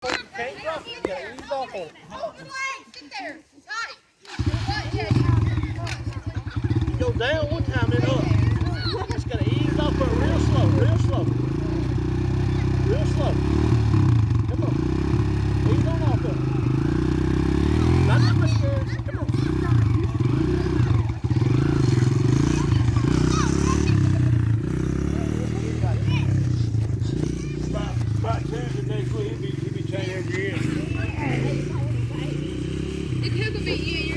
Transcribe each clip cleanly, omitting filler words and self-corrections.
You can't drop it. You gotta ease off on it. Sit there. You go down one time, then up. You just gotta ease off of it real slow, real slow. Real slow. Come on. Ease on off of it. Not too much scared. Come on. By Tuesday next week, he'll be changing every year. It could be you.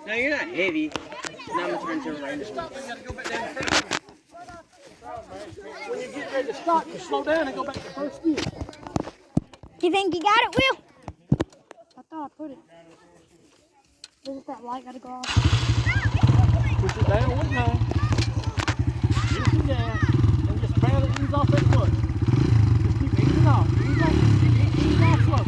No, you're not heavy. Now I'm gonna turn to a rain. When you get ready to stop, you slow down and go back to first gear. You think you got it, Will? I thought I put it. Doesn't that light gotta go off? Push it down one time. Push it down. And just barely ease off that clutch. Just keep easing off. Ease off. Ease off slow.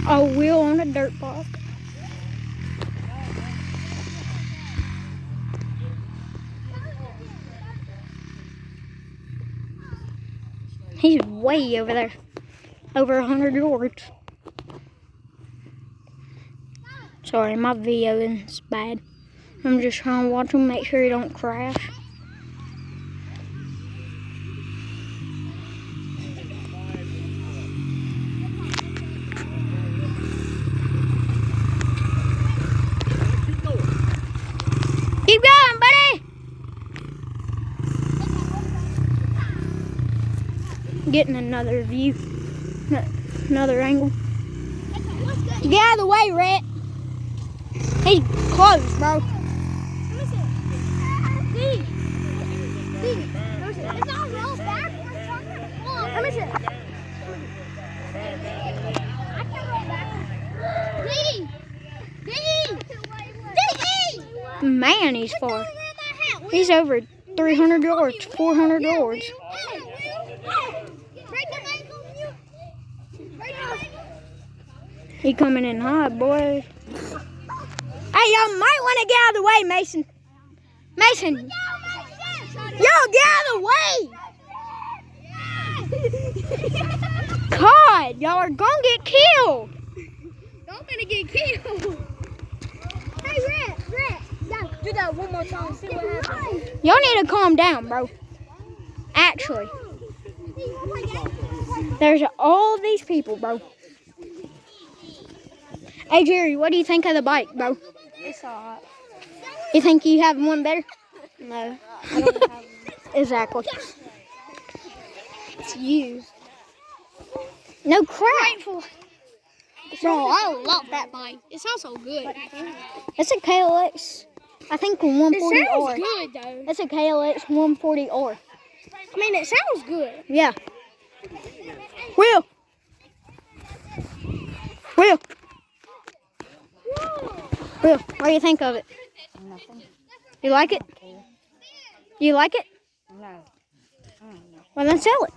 Oh, Will on a dirt bike. He's way over there. Over 100 yards. Sorry, my video is bad. I'm just trying to watch him, make sure he don't crash. Keep going, buddy! Getting another view. Another angle. Get out of the way, Rhett. He's close, bro. Man, he's far. He's over 300 yards, 400 yards. He coming in hot, boy. Hey, y'all might want to get out of the way, Mason. Mason. Yo, get out of the way. God, y'all are gonna get killed. Y'all gonna get killed. Hey, Rhett. Do that one more time. See what happens. Y'all need to calm down, bro. Actually. There's all these people, bro. Hey, Jerry, what do you think of the bike, bro? It's alright. You think you have one better? No, I don't have one. Exactly. It's used. No crap. Bro, I love that bike. It sounds so good. It's a KLX. I think 140 It sounds R. good though. It's a KLX 140 R. I mean, it sounds good. Yeah. Will. Will, what do you think of it? Nothing. You like it? You like it? No. Well, then sell it.